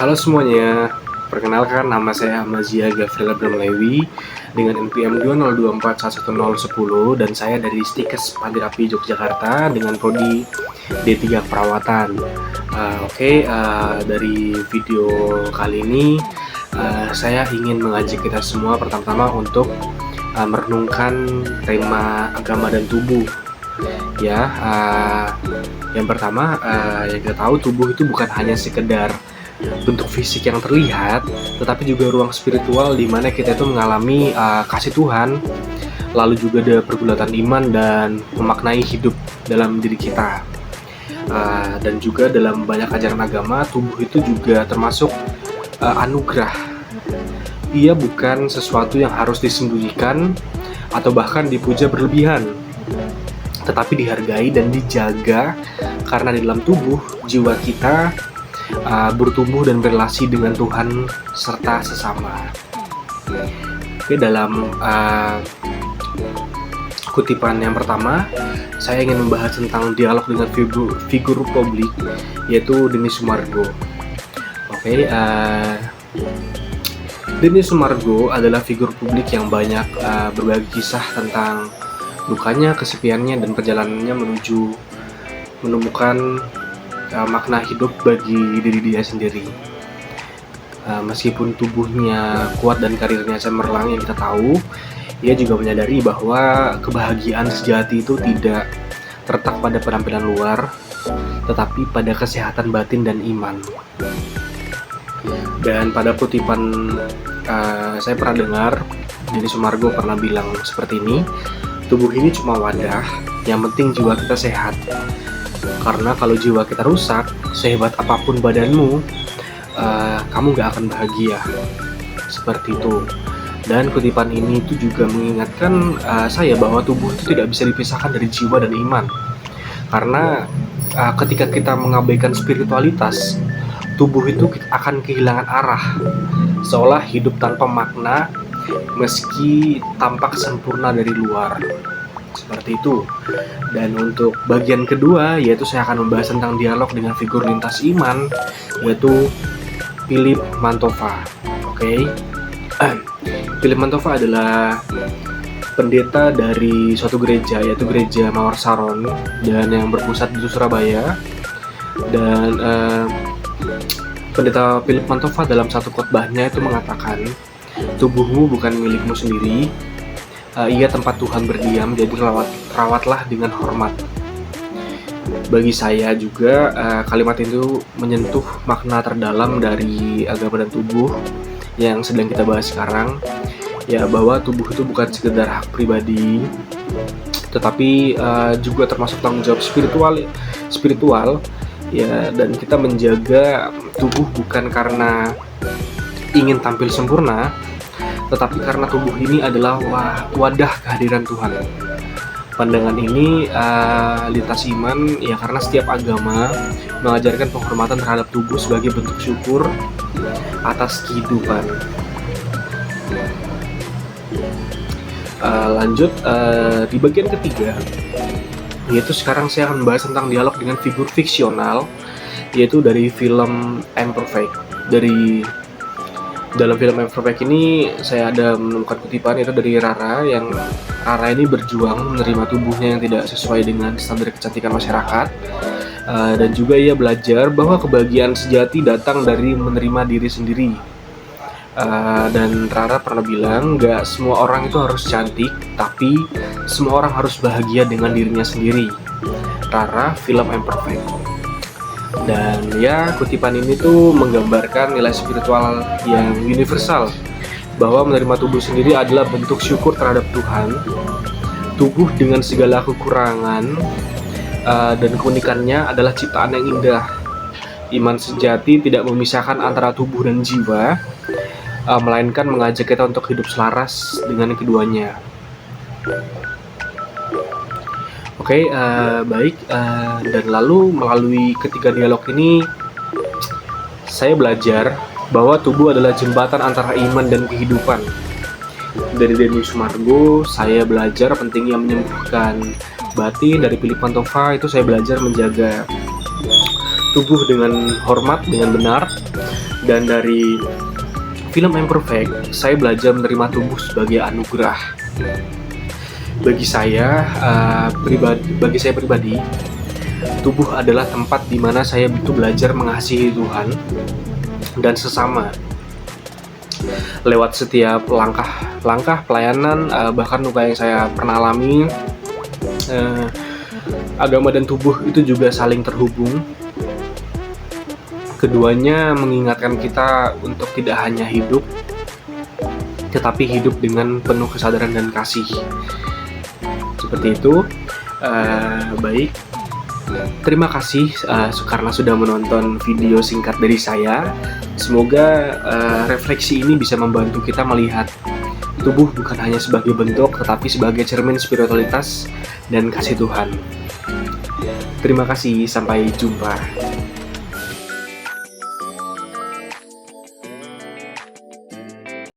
Halo semuanya, perkenalkan nama saya Hamazia Gafril Abramlewi dengan NPM 2024110 dan saya dari Stikes Pandirapi Yogyakarta dengan prodi D3 Keperawatan. Dari video kali ini saya ingin mengajak kita semua pertama-tama untuk merenungkan tema agama dan tubuh. Yang pertama, yang kita tahu tubuh itu bukan hanya sekedar bentuk fisik yang terlihat, tetapi juga ruang spiritual di mana kita itu mengalami kasih Tuhan, lalu juga ada pergulatan iman dan memaknai hidup dalam diri kita. Dan juga dalam banyak ajaran agama, tubuh itu juga termasuk anugerah. Ia bukan sesuatu yang harus disembunyikan atau bahkan dipuja berlebihan, tetapi dihargai dan dijaga karena di dalam tubuh jiwa kita bertumbuh dan berrelasi dengan Tuhan serta sesama. Dalam kutipan yang pertama, saya ingin membahas tentang dialog dengan figur publik, yaitu Denny Sumargo. Denny Sumargo adalah figur publik yang banyak berbagi kisah tentang dukanya, kesepiannya, dan perjalanannya menuju menemukan makna hidup bagi diri dia sendiri. Meskipun tubuhnya kuat dan karirnya cemerlang yang kita tahu, ia juga menyadari bahwa kebahagiaan sejati itu tidak terletak pada penampilan luar, tetapi pada kesehatan batin dan iman. Dan pada kutipan saya pernah dengar Denny Sumargo pernah bilang seperti ini, tubuh ini cuma wadah, yang penting jiwa kita sehat. Karena kalau jiwa kita rusak, sehebat apapun badanmu, kamu gak akan bahagia. Seperti itu. Dan kutipan ini itu juga mengingatkan saya bahwa tubuh itu tidak bisa dipisahkan dari jiwa dan iman. Karena ketika kita mengabaikan spiritualitas, tubuh itu akan kehilangan arah, seolah hidup tanpa makna meski tampak sempurna dari luar. Seperti itu. Dan untuk bagian kedua, yaitu saya akan membahas tentang dialog dengan figur lintas iman, yaitu Philip Mantova. Philip Mantova adalah pendeta dari suatu gereja, yaitu gereja Mawar Saron, dan yang berpusat di Surabaya. Dan pendeta Philip Mantova dalam satu khotbahnya itu mengatakan, tubuhmu bukan milikmu sendiri, ia tempat Tuhan berdiam, jadi rawatlah dengan hormat. Bagi saya juga kalimat itu menyentuh makna terdalam dari agama dan tubuh yang sedang kita bahas sekarang, ya, bahwa tubuh itu bukan sekedar hak pribadi, tetapi juga termasuk tanggung jawab spiritual, ya. Dan kita menjaga tubuh bukan karena ingin tampil sempurna, tetapi karena tubuh ini adalah wadah kehadiran Tuhan. Pandangan ini lintas iman, ya, karena setiap agama mengajarkan penghormatan terhadap tubuh sebagai bentuk syukur atas kehidupan. Lanjut di bagian ketiga, yaitu sekarang saya akan membahas tentang dialog dengan figur fiksional, yaitu dari film Imperfect. Dalam film Imperfect ini saya ada menemukan kutipan, yaitu dari Rara ini berjuang menerima tubuhnya yang tidak sesuai dengan standar kecantikan masyarakat, dan juga ia belajar bahwa kebahagiaan sejati datang dari menerima diri sendiri. Dan Rara pernah bilang, gak semua orang itu harus cantik, tapi semua orang harus bahagia dengan dirinya sendiri. Rara, film Imperfect. Dan ya, kutipan ini tuh menggambarkan nilai spiritual yang universal, bahwa menerima tubuh sendiri adalah bentuk syukur terhadap Tuhan. Tubuh dengan segala kekurangan dan keunikannya adalah ciptaan yang indah. Iman sejati tidak memisahkan antara tubuh dan jiwa, melainkan mengajak kita untuk hidup selaras dengan keduanya. Dan lalu melalui ketiga dialog ini, saya belajar bahwa tubuh adalah jembatan antara iman dan kehidupan. Dari Denny Sumargo, saya belajar pentingnya menyembuhkan batin. Dari Philip Mantova itu saya belajar menjaga tubuh dengan hormat, dengan benar. Dan dari film Imperfect, saya belajar menerima tubuh sebagai anugerah. Bagi saya pribadi, tubuh adalah tempat di mana saya butuh belajar mengasihi Tuhan dan sesama. Lewat setiap langkah pelayanan, bahkan luka yang saya pernah alami, agama dan tubuh itu juga saling terhubung. Keduanya mengingatkan kita untuk tidak hanya hidup, tetapi hidup dengan penuh kesadaran dan kasih. Seperti itu. Baik, terima kasih karena sudah menonton video singkat dari saya. Semoga refleksi ini bisa membantu kita melihat tubuh bukan hanya sebagai bentuk, tetapi sebagai cermin spiritualitas dan kasih Tuhan. Terima kasih, sampai jumpa.